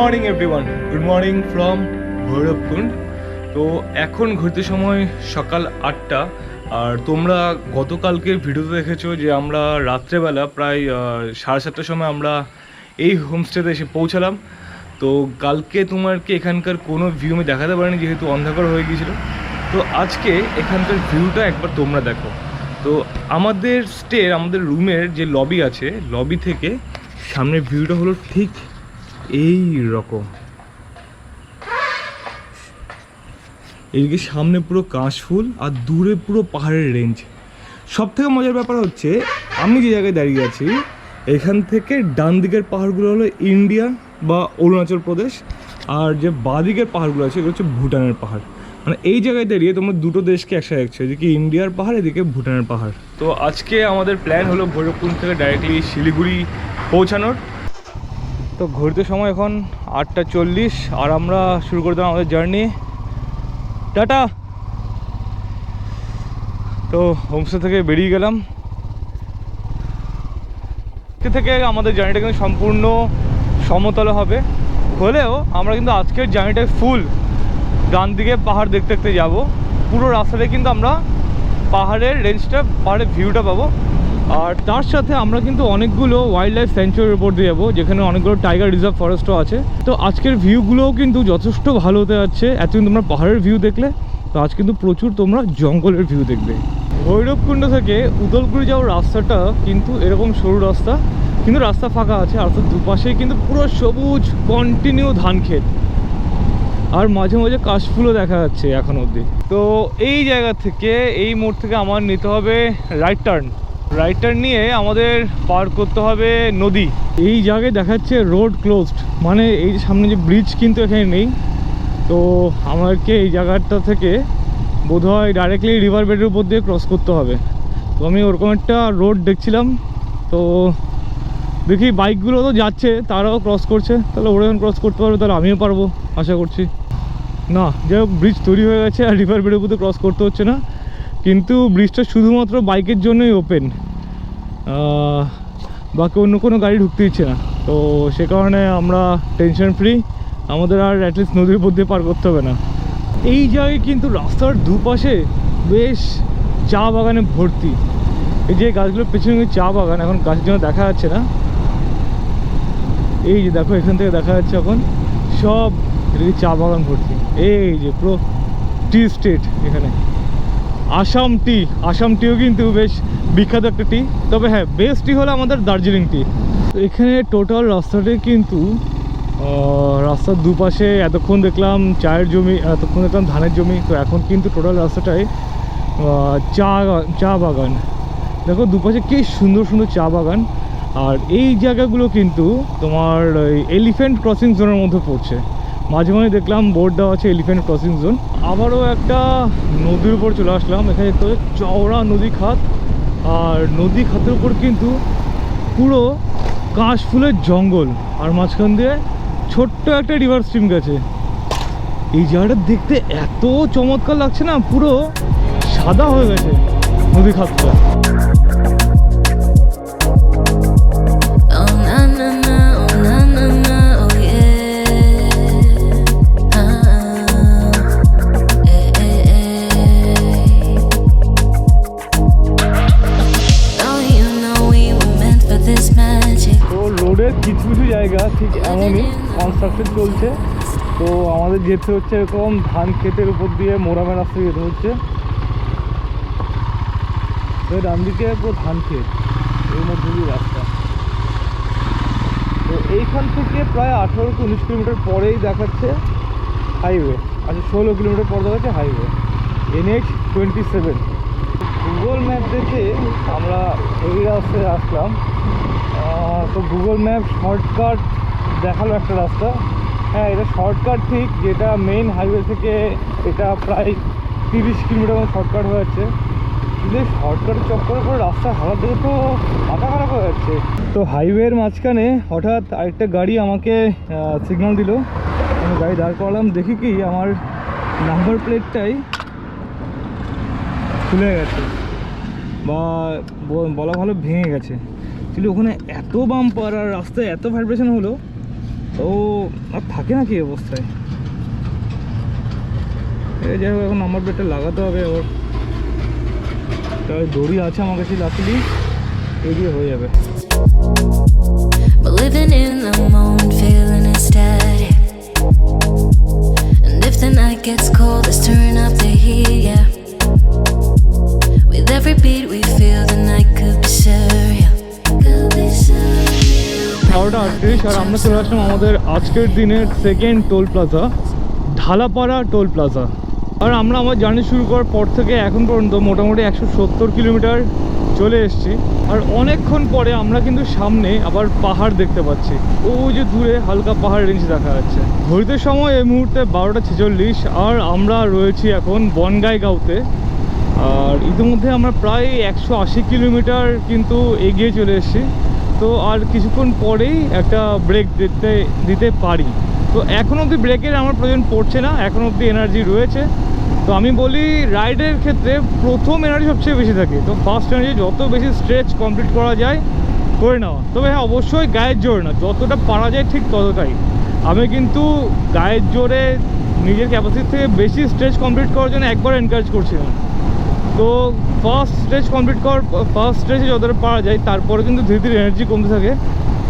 Morning everyone, good morning from Bhairabkund. তো এখন ঘুরতে সময় সকাল 8টা। আর তোমরা গতকালকের ভিডিওতে দেখেছো যে আমরা রাত্রেবেলা প্রায় 7:30টার সময় আমরা এই হোমস্টেতে এসে পৌঁছালাম। তো কালকে তোমাকে এখানকার কোনো ভিউ আমি দেখাতে পারিনি যেহেতু অন্ধকার হয়ে গিয়েছিলো। তো আজকে এখানকার ভিউটা একবার তোমরা দেখো। তো আমাদের রুমের যে লবি আছে, লবি থেকে সামনের ভিউটা হলো ঠিক এই রকম। এইদিকে সামনে পুরো কাশফুল আর দূরে পুরো পাহাড়ের রেঞ্জ। সব থেকে মজার ব্যাপার হচ্ছে আমি যে জায়গায় দাঁড়িয়ে আছি এখান থেকে ডান দিকের পাহাড়গুলো হলো ইন্ডিয়া বা অরুণাচল প্রদেশ, আর যে বাঁ দিকের পাহাড়গুলো আছে এগুলো হচ্ছে ভুটানের পাহাড়। মানে এই জায়গায় দাঁড়িয়ে তোমরা দুটো দেশকে একসাথে দেখছো, এদিকে ইন্ডিয়ার পাহাড়, এদিকে ভুটানের পাহাড়। তো আজকে আমাদের প্ল্যান হলো ভৈরবকুণ্ড থেকে ডাইরেক্টলি শিলিগুড়ি পৌঁছানোর। তো ঘুরতে সময় এখন 8:40 আর আমরা শুরু করে দিলাম আমাদের জার্নি। টাটা। তো হোমস্টে থেকে বেরিয়ে গেলাম। থেকে আমাদের জার্নিটা কিন্তু সম্পূর্ণ সমতলে হবে, হলেও আমরা কিন্তু আজকের জার্নিটায় ফুল ডান দিকে পাহাড় দেখতে দেখতে যাবো। পুরো রাস্তাটায় কিন্তু আমরা পাহাড়ের রেঞ্জটা, পাহাড়ের ভিউটা পাবো। আর তার সাথে আমরা কিন্তু অনেকগুলো ওয়াইল্ড লাইফ স্যাংচুয়ারির উপর দিয়ে যাবো, যেখানে অনেকগুলো টাইগার রিজার্ভ ফরেস্টও আছে। তো আজকের ভিউগুলোও কিন্তু যথেষ্ট ভালো হতে যাচ্ছে। এতদিন তোমরা পাহাড়ের ভিউ দেখলে, তো আজ কিন্তু প্রচুর তোমরা জঙ্গলের ভিউ দেখবে। ভৈরবকুণ্ড থেকে উদলগুড়ি যাওয়ার রাস্তাটা কিন্তু এরকম সরু রাস্তা, কিন্তু রাস্তা ফাঁকা আছে। আর দুপাশেই কিন্তু পুরো সবুজ কন্টিনিউ ধান ক্ষেত, আর মাঝে মাঝে কাশফুলও দেখা যাচ্ছে এখন অবধি। তো এই জায়গা থেকে, এই মোড় থেকে আমার নিতে হবে রাইট টার্ন নিয়ে আমাদের পার করতে হবে নদী। এই জায়গায় দেখাচ্ছে রোড ক্লোজড, মানে এই সামনে যে ব্রিজ কিন্তু এখানে নেই। তো আমাকে এই জায়গাটা থেকে বোধহয় ডাইরেক্টলি রিভার বেডের উপর দিয়ে ক্রস করতে হবে। তো আমি ওরকম একটা রোড দেখছিলাম, তো দেখি বাইকগুলো তো যাচ্ছে, তারাও ক্রস করছে, তাহলে ওরা যখন ক্রস করতে পারবে তাহলে আমিও পারবো আশা করছি। না, যাই হোক, ব্রিজ তৈরি হয়ে গেছে আর রিভার বেডের উপর ক্রস করতে হচ্ছে না, কিন্তু ব্রিজটা শুধুমাত্র বাইকের জন্যই ওপেন, বাকি অন্য কোনো গাড়ি ঢুকতে দিচ্ছে না। তো সে কারণে আমরা টেনশন ফ্রি, আমাদের আর অ্যাটলিস্ট নদীর উপর দিয়ে পার করতে হবে না। এই জায়গায় কিন্তু রাস্তার দুপাশে বেশ চা বাগানে ভর্তি। এই যে গাছগুলোর পেছনে চা বাগান, এখন গাছের জন্য দেখা যাচ্ছে না। এই যে দেখো, এখান থেকে দেখা যাচ্ছে এখন সব এদিকে চা বাগান ভর্তি। এই যে পুরো টি স্টেট এখানে। আসাম টিও কিন্তু বেশ বিখ্যাত একটা টি। তবে হ্যাঁ, বেস্ট টি হলো আমাদের দার্জিলিং টি। তো এখানে টোটাল রাস্তাটাই কিন্তু রাস্তার দুপাশে এতক্ষণ দেখলাম চায়ের জমি, এতক্ষণ দেখলাম ধানের জমি, তো এখন কিন্তু টোটাল রাস্তাটাই চা বাগান। দেখো দুপাশে কি সুন্দর সুন্দর চা বাগান। আর এই জায়গাগুলো কিন্তু তোমার এলিফ্যান্ট ক্রসিং জোনের মধ্যে পড়ছে। মাঝে মাঝে দেখলাম বোর্ড দেওয়া আছে এলিফ্যান্ট ক্রসিং জোন। আবারও একটা নদীর উপর চলে আসলাম। এখানে তো চওড়া নদী খাত, আর নদী খাতের উপর কিন্তু পুরো কাশফুলের জঙ্গল, আর মাঝখান দিয়ে ছোট্ট একটা রিভার স্ট্রিম গেছে। এই জায়গাটা দেখতে এত চমৎকার লাগছে না, পুরো সাদা হয়ে গেছে নদী খাতটা। কিছু কিছু জায়গা ঠিক এমনই কনস্ট্রাকশন চলছে। তো আমাদের যেতে হচ্ছে এরকম ধান ক্ষেতের উপর দিয়ে মোরামের রাস্তা যেতে হচ্ছে। ডান দিকে পুরো ধান ক্ষেত, এর মধ্যে দিয়ে রাস্তা। তো এইখান থেকে প্রায় 18-19 কিলোমিটার পরেই দেখাচ্ছে হাইওয়ে। আচ্ছা, 16 কিলোমিটার পর দেখাচ্ছে হাইওয়ে, NH 27। গুগল ম্যাপ দেখে আমরা এই রাস্তায় আসলাম। তো গুগল ম্যাপ শর্টকাট দেখালো একটা রাস্তা। হ্যাঁ, এটা শর্টকাট ঠিক, যেটা মেইন হাইওয়ে থেকে এটা প্রায় 30 কিলোমিটার মতো শর্টকাট হয়ে যাচ্ছে। কিন্তু শর্টকাটের চক্করে করে রাস্তার হালাত দেখে তো মাথা খারাপ হয়ে যাচ্ছে। তো হাইওয়ের মাঝখানে হঠাৎ আরেকটা গাড়ি আমাকে সিগন্যাল দিল। আমি গাড়ি দাঁড় করালাম, দেখি কি আমার নাম্বার প্লেটটাই খুলে গেছে, বা বলা ভালো ভেঙে গেছে। অ্যাকচুয়ালি ওখানে এত বাম্পার আর রাস্তায় এত ভাইব্রেশন হলো, ও আর থাকে না কি অবস্থায়। এই যাই হোক, এখন নাম্বার প্লেটটা লাগাতে হবে। ওর তাই দড়ি আছে আমার কাছে, লাকিলি এগিয়ে হয়ে যাবে। Living in the moment, feeling ecstatic. And if the night gets cold, let's turn up the heat, yeah. With every beat we feel the night could be surreal. Could be surreal. 11:38 আর আমরা চলে আসলাম আমাদের আজকের দিনের second toll plaza, Dhalapara toll plaza. আর আমরা আমার journey শুরু করার পর থেকে এখন পর্যন্ত মোটামুটি 170 কিলোমিটার চলে এসেছি। আর অনেকক্ষণ পরে আমরা কিন্তু সামনে আবার পাহাড় দেখতে পাচ্ছি। ওই যে দূরে হালকা পাহাড় রেঞ্জ দেখা যাচ্ছে। ঘড়িতে সময় এই মুহূর্তে 12:46 আর আমরা রয়েছি এখন বনগাইগাঁওতে। আর ইতিমধ্যে আমরা প্রায় 180 কিলোমিটার কিন্তু এগিয়ে চলে এসেছি। তো আর কিছুক্ষণ পরেই একটা ব্রেক দিতে পারি। তো এখন অবধি ব্রেকের আমার প্রয়োজন পড়ছে না, এখন অবধি এনার্জি রয়েছে। তো আমি বলি রাইডের ক্ষেত্রে প্রথম এনার্জি সবচেয়ে বেশি থাকে। তো ফার্স্ট এনার্জি যত বেশি স্ট্রেচ কমপ্লিট করা যায় করে নেওয়া। তবে হ্যাঁ, অবশ্যই গায়ের জোর না, যতটা পারা যায় ঠিক ততটাই। আমি কিন্তু গায়ের জোরে নিজের ক্যাপাসিটি থেকে বেশি স্ট্রেচ কমপ্লিট করার জন্য একবার এনকারেজ করছিলাম। তো ফার্স্ট স্ট্রেচে যতটা পারা যায়, তারপরে কিন্তু ধীরে ধীরে এনার্জি কমতে থাকে,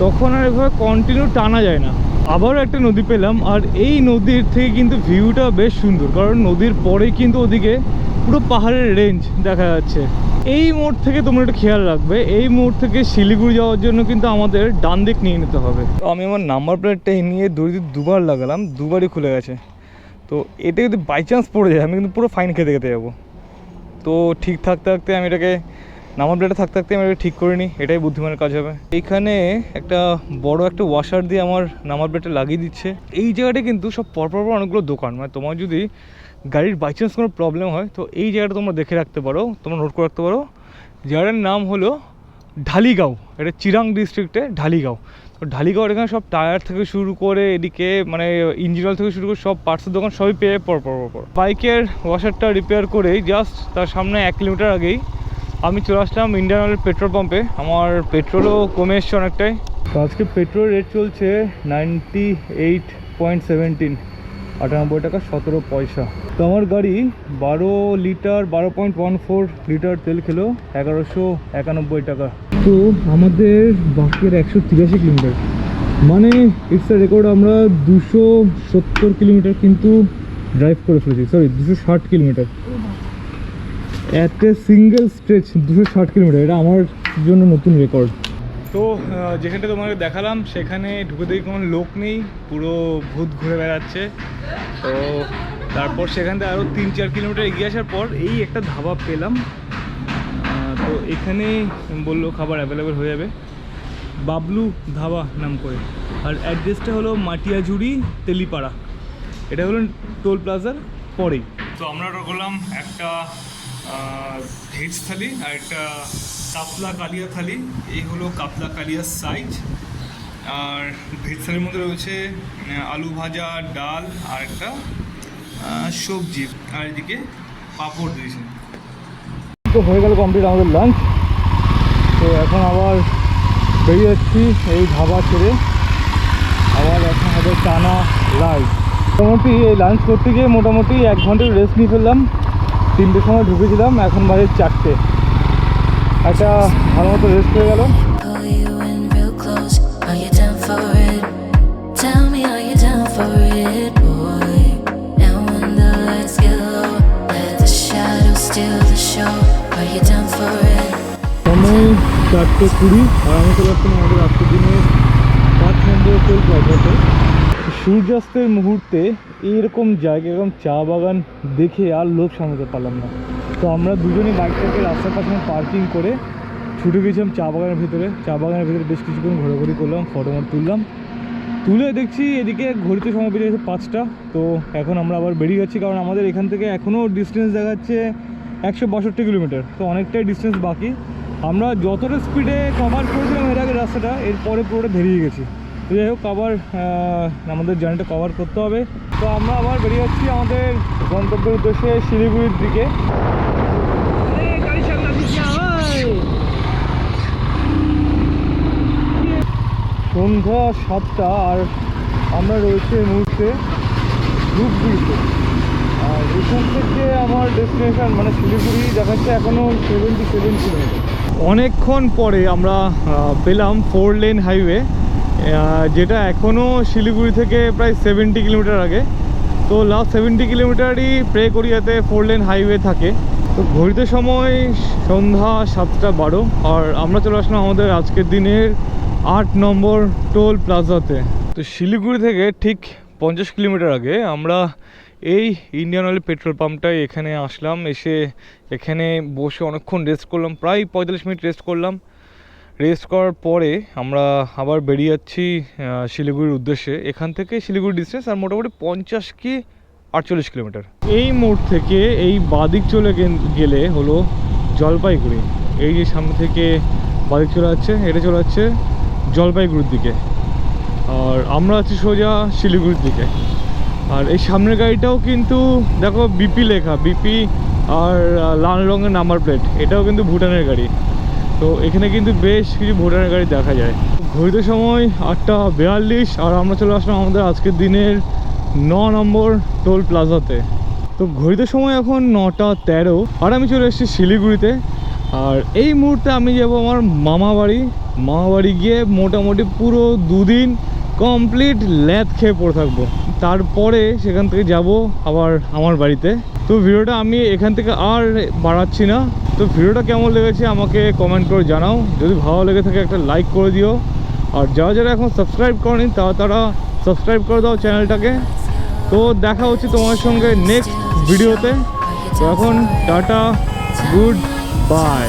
তখন আর এভাবে কন্টিনিউ টানা যায় না। আবারও একটা নদী পেলাম, আর এই নদীর থেকে কিন্তু ভিউটা বেশ সুন্দর, কারণ নদীর পরেই কিন্তু ওদিকে পুরো পাহাড়ের রেঞ্জ দেখা যাচ্ছে। এই মোড় থেকে তোমরা একটু খেয়াল রাখবে, এই মোড় থেকে শিলিগুড়ি যাওয়ার জন্য কিন্তু আমাদের ডান দিক নিয়ে নিতে হবে। তো আমি আমার নাম্বার প্লেটটা নিয়ে দড়ি দুবার লাগালাম, দুবারই খুলে গেছে। তো এটা যদি বাই চান্স পড়ে যায়, আমি কিন্তু পুরো ফাইন খেতে যাবো। তো ঠিক থাকতে থাকতে আমি এটাকে নাম্বার প্লেটে থাকতে থাকতে আমি এটা ঠিক করে নিই, এটাই বুদ্ধিমানের কাজ হবে। এইখানে একটা বড় একটা ওয়াশার দিয়ে আমার নাম্বার প্লেটে লাগিয়ে দিচ্ছে। এই জায়গাটা কিন্তু সব পরপর অনেকগুলো দোকান, মানে তোমার যদি গাড়ির বাই চান্স কোনো প্রবলেম হয় তো এই জায়গাটা তোমরা দেখে রাখতে পারো, তোমরা নোট করে রাখতে পারো। জায়গাটার নাম হলো ঢালিগাঁও, এটা চিরাং ডিস্ট্রিক্টে ঢালিগাঁও। তো ঢালিগাঁওর এখানে সব টায়ার থেকে শুরু করে এদিকে মানে ইঞ্জিন অয়েল থেকে শুরু করে সব পার্টসের দোকান সবই পেয়ে পর বাইকের ওয়াশারটা রিপেয়ার করেই জাস্ট তার সামনে 1 কিলোমিটার আগেই আমি চলে আসলাম ইন্ডিয়ান অয়েলের পেট্রোল পাম্পে। আমার পেট্রোলও কমে এসছে অনেকটাই। তো আজকে পেট্রোল রেট চলছে 98.17, 98 টাকা 17 পয়সা। তো আমার গাড়ি 12.14 লিটার তেল খেলো, 1191 টাকা। তো আমাদের বাকির 183 কিলোমিটার, মানে ইটস এ রেকর্ড। আমরা 270 কিলোমিটার কিন্তু ড্রাইভ করে ফেলেছি, sorry 260 kilometre at a single stretch. 260 kilometre, এটা আমার জন্য নতুন রেকর্ড। তো যেখানটা তোমাকে দেখালাম সেখানে ঢুকে দেখি কোনো লোক নেই, পুরো ভূত ঘুরে বেড়াচ্ছে। তো তারপর সেখান থেকে আরও 3-4 কিলোমিটার এগিয়ে আসার পর এই একটা ধাবা পেলাম। তো এখানে বললো খাবার অ্যাভেলেবেল হয়ে যাবে, বাবলু ধাবা নাম করে। আর অ্যাড্রেসটা হলো মাটিয়াঝুড়ি তেলিপাড়া, এটা হলো টোল প্লাজার পরেই। তো আমরা অর্ডার করলাম একটা ভেজ থালি আর একটা কাতলা কালিয়া থালি। এই হলো কাতলা কালিয়ার সাইজ। আর ভেজ থালির মধ্যে রয়েছে আলু ভাজা, ডাল আর একটা সবজি, আর এদিকে পাঁপড় দিয়েছে। তো হয়ে গেল কমপ্লিট আমাদের লাঞ্চ। তো এখন আবার বেরিয়ে যাচ্ছি এই ধাবা ছেড়ে, আবার এখন হবে টানা রাইড। মোটামুটি এই লাঞ্চ করতে গিয়ে মোটামুটি 1 ঘন্টার রেস্ট নিয়ে ফেললাম। 3টের সময় ঢুকেছিলাম, এখন বাজে 4টে। একটা ভালো মতো রেস্ট হয়ে গেল। সময় 4:20 আর আমি চলে আসলাম আমাদের আজকের দিনে 5 নম্বর টোল প্লাজাতে। সূর্যাস্তের মুহূর্তে এইরকম জায়গা, এরকম চা বাগান দেখে আর লোভ সামলাতে পারলাম না। তো আমরা দুজনেই বাইকটাকে রাস্তার পাশে পার্কিং করে ছুটে গেছিলাম চা বাগানের ভিতরে। চা বাগানের ভিতরে বেশ কিছুক্ষণ ঘোরাঘুরি করলাম, ফটো তুলে দেখছি এদিকে ঘড়িতে সময় বেরিয়ে গেছে 5টা। তো এখন আমরা আবার বেরিয়ে যাচ্ছি, কারণ আমাদের এখান থেকে এখনও ডিস্টেন্স দেখাচ্ছে 162 কিলোমিটার। তো অনেকটাই ডিস্টেন্স বাকি। আমরা যতটা স্পিডে কভার করেছিলাম এর আগে রাস্তাটা, এরপরে পুরোটা ধরিয়ে গেছি। তো যাই হোক, আবার আমাদের জার্নিটা কভার করতে হবে। তো আমরা আবার বেরিয়ে যাচ্ছি আমাদের গন্তব্যের উদ্দেশ্যে শিলিগুড়ির দিকে। সন্ধ্যা 7টা আর আমরা রয়েছে এই মুহূর্তে ধূপগুড়িতে। আর এখান থেকে আমার ডেস্টিনেশন মানে শিলিগুড়ি দেখাচ্ছে এখনও 77 কিলোমিটার। অনেকক্ষণ পরে আমরা পেলাম 4 লেন হাইওয়ে, যেটা এখনও শিলিগুড়ি থেকে প্রায় 70 কিলোমিটার আগে। তো লাস্ট 70 কিলোমিটারই প্রেকরিয়াতে 4 লেন হাইওয়ে থাকে। তো ঘড়িতে সময় সন্ধ্যা 7:12 আর আমরা চলে আসলাম আমাদের আজকের দিনের 8 নম্বর টোল প্লাজাতে। তো শিলিগুড়ি থেকে ঠিক 50 কিলোমিটার আগে আমরা এই ইন্ডিয়ান অয়েল পেট্রোল পাম্পটায় এখানে আসলাম। এসে এখানে বসে অনেকক্ষণ রেস্ট করলাম, প্রায় 45 মিনিট রেস্ট করলাম। রেস্ট করার পরে আমরা আবার বেরিয়ে যাচ্ছি শিলিগুড়ির উদ্দেশ্যে। এখান থেকে শিলিগুড়ি ডিস্টেন্স আর মোটামুটি 50 কি 48 কিলোমিটার। এই মোড় থেকে এই বাদিক চলে গেলে হলো জলপাইগুড়ি। এই যে সামনে থেকে বাদিক চলে যাচ্ছে, এটা চলে যাচ্ছে জলপাইগুড়ির দিকে, আর আমরা আছি সোজা শিলিগুড়ির দিকে। আর এই সামনের গাড়িটাও কিন্তু দেখো বিপি লেখা, বিপি আর লাল রঙের নাম্বার প্লেট, এটাও কিন্তু ভুটানের গাড়ি। তো এখানে কিন্তু বেশ কিছু ভুটানের গাড়ি দেখা যায়। ঘড়িতে সময় 8:42 আর আমরা চলে আসলাম আমাদের আজকের দিনের 9 নম্বর টোল প্লাজাতে। তো ঘড়িতে সময় এখন 9:13 আর আমি চলে এসেছি শিলিগুড়িতে। আর এই মুহূর্তে আমি যাব আমার মামা বাড়ি গিয়ে মোটামুটি পুরো 2 দিন কমপ্লিট ল্যাদ খেয়ে পড়ে থাকবো। তারপরে সেখান থেকে যাব আবার আমার বাড়িতে। তো ভিডিওটা আমি এখান থেকে আর বাড়াচ্ছি না। তো ভিডিওটা কেমন লেগেছে আমাকে কমেন্ট করে জানাও। যদি ভালো লেগে থাকে একটা লাইক করে দিও, আর যারা এখন সাবস্ক্রাইব করেনি তারা সাবস্ক্রাইব করে দাও চ্যানেলটাকে। তো দেখা হচ্ছে তোমার সঙ্গে নেক্সট ভিডিওতে। তো এখন টাটা, গুড বাই।